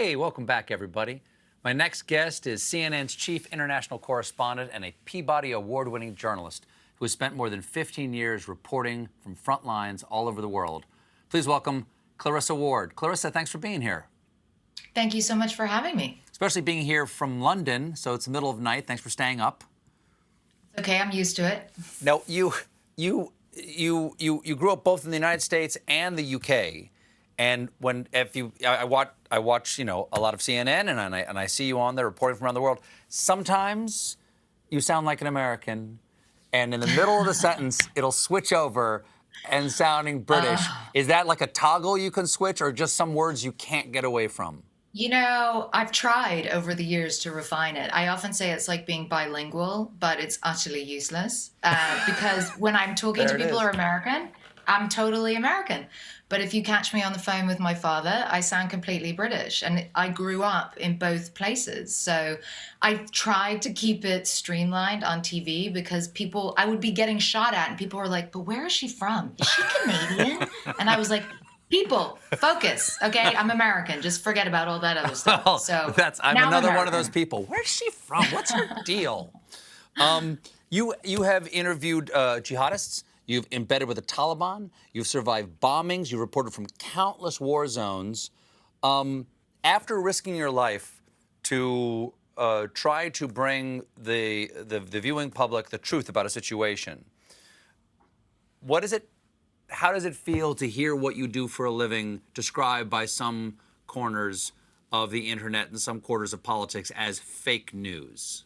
Hey, welcome back, everybody. My next guest is CNN's Chief International Correspondent and a Peabody Award-winning journalist who has spent more than 15 years reporting from front lines all over the world. Please welcome Clarissa Ward. Clarissa, thanks for being here. Thank you so much for having me. Especially being here from London, so it's the middle of the night. Thanks for staying up. Okay, I'm used to it. Now, you grew up both in the United States and the UK. And I watch, a lot of CNN, and I see you on there reporting from around the world. Sometimes you sound like an American, and in the middle of the sentence, it'll switch over and sounding British. Is that like a toggle you can switch, or just some words you can't get away from? I've tried over the years to refine it. I often say it's like being bilingual, but it's utterly useless because when I'm talking to people who are American, I'm totally American. But if you catch me on the phone with my father, I sound completely British. And I grew up in both places. So I tried to keep it streamlined on TV because I would be getting shot at and people were like, but where is she from? Is she Canadian? And I was like, people, focus, okay? I'm American. Just forget about all that other stuff. Well, so I'm another one of those people. Where's she from? What's her deal? You have interviewed jihadists. You've embedded with the Taliban. You've survived bombings. You've reported from countless war zones. After risking your life to try to bring the viewing public the truth about a situation, how does it feel to hear what you do for a living described by some corners of the internet and some quarters of politics as fake news?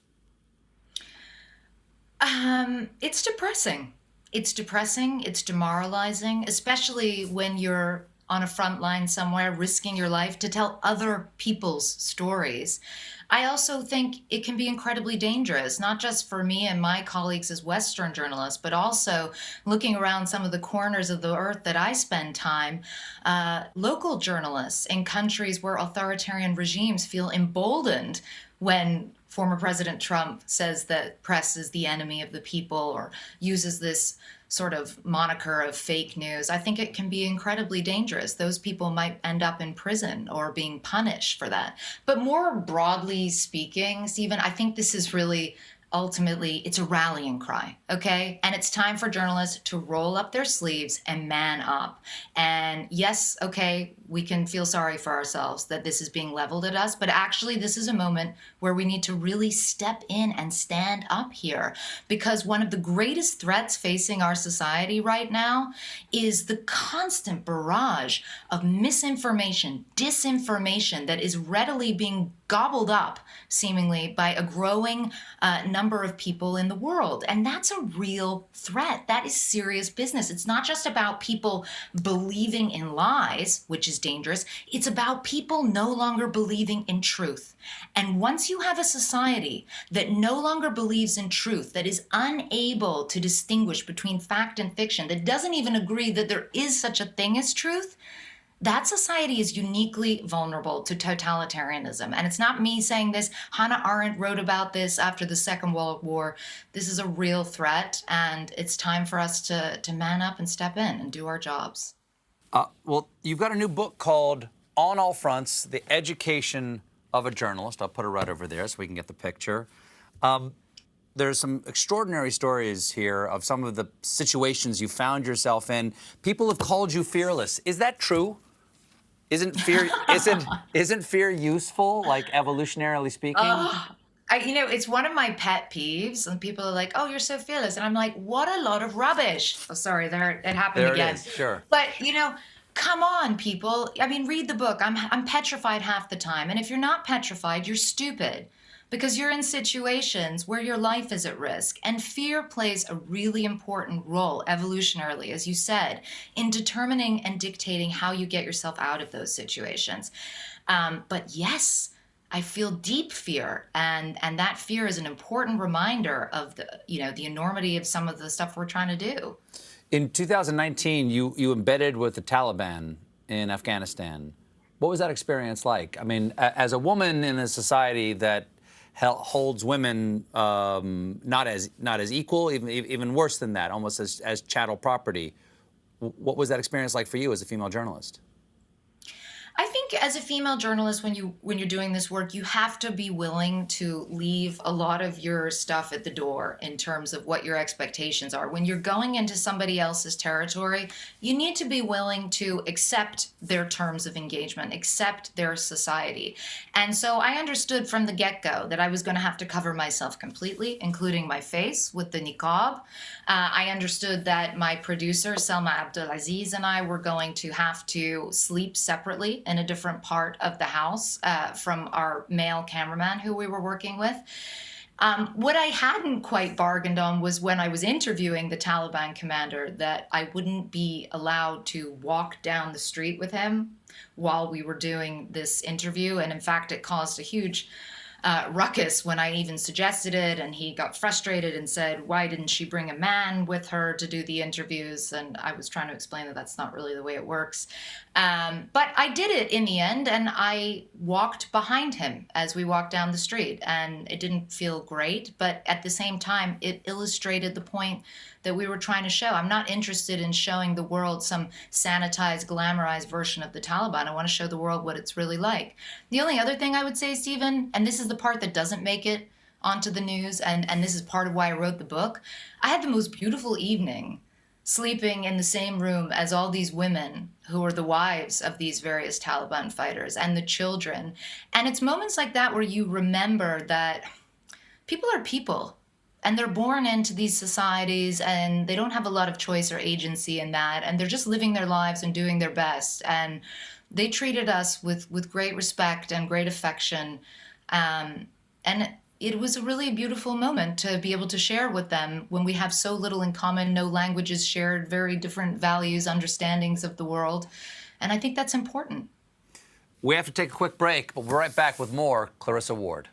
It's depressing. It's depressing, it's demoralizing, especially when you're on a front line somewhere risking your life to tell other people's stories. I also think it can be incredibly dangerous, not just for me and my colleagues as Western journalists, but also looking around some of the corners of the earth that I spend time, local journalists in countries where authoritarian regimes feel emboldened when former President Trump says that press is the enemy of the people or uses this sort of moniker of fake news. I think it can be incredibly dangerous. Those people might end up in prison or being punished for that. But more broadly speaking, Stephen, I think this is really ultimately, it's a rallying cry, okay? And it's time for journalists to roll up their sleeves and man up. And yes, okay, we can feel sorry for ourselves that this is being leveled at us, but actually this is a moment where we need to really step in and stand up here, because one of the greatest threats facing our society right now is the constant barrage of misinformation, disinformation that is readily being gobbled up, seemingly, by a growing number of people in the world. And that's a real threat. That is serious business. It's not just about people believing in lies, which is dangerous. It's about people no longer believing in truth. And once you have a society that no longer believes in truth, that is unable to distinguish between fact and fiction, that doesn't even agree that there is such a thing as truth, that society is uniquely vulnerable to totalitarianism. And it's not me saying this. Hannah Arendt wrote about this after the Second World War. This is a real threat, and it's time for us to man up and step in and do our jobs. Well, you've got a new book called On All Fronts, The Education of a Journalist. I'll put it right over there so we can get the picture. There's some extraordinary stories here of some of the situations you found yourself in. People have called you fearless. Is that true? Isn't fear useful, like evolutionarily speaking? It's one of my pet peeves, and people are like, "Oh, you're so fearless," and I'm like, "What a lot of rubbish!" Oh, sorry, it happened again. It is, sure. But come on, people. I mean, read the book. I'm petrified half the time, and if you're not petrified, you're stupid. Because you're in situations where your life is at risk. And fear plays a really important role, evolutionarily, as you said, in determining and dictating how you get yourself out of those situations. But yes, I feel deep fear. And that fear is an important reminder of the enormity of some of the stuff we're trying to do. In 2019, you embedded with the Taliban in Afghanistan. What was that experience like? I mean, as a woman in a society that holds women not as equal, even worse than that, almost as chattel property. What was that experience like for you as a female journalist? I think think as a female journalist, when you're doing this work, you have to be willing to leave a lot of your stuff at the door in terms of what your expectations are. When you're going into somebody else's territory, you need to be willing to accept their terms of engagement, accept their society. And so I understood from the get-go that I was going to have to cover myself completely, including my face with the niqab. I understood that my producer, Selma Abdulaziz, and I were going to have to sleep separately in a different part of the house from our male cameraman who we were working with. What I hadn't quite bargained on was when I was interviewing the Taliban commander that I wouldn't be allowed to walk down the street with him while we were doing this interview. And in fact, it caused a huge ruckus when I even suggested it, and he got frustrated and said, why didn't she bring a man with her to do the interviews? And I was trying to explain that that's not really the way it works. But I did it in the end, and I walked behind him as we walked down the street, and it didn't feel great, but at the same time, it illustrated the point that we were trying to show. I'm not interested in showing the world some sanitized, glamorized version of the Taliban. I want to show the world what it's really like. The only other thing I would say, Stephen, and this is the part that doesn't make it onto the news, and this is part of why I wrote the book, I had the most beautiful evening sleeping in the same room as all these women who are the wives of these various Taliban fighters and the children. And it's moments like that where you remember that people are people. And they're born into these societies, and they don't have a lot of choice or agency in that. And they're just living their lives and doing their best. And they treated us with great respect and great affection. And it was a really beautiful moment to be able to share with them when we have so little in common, no languages shared, very different values, understandings of the world. And I think that's important. We have to take a quick break, but we're right back with more Clarissa Ward.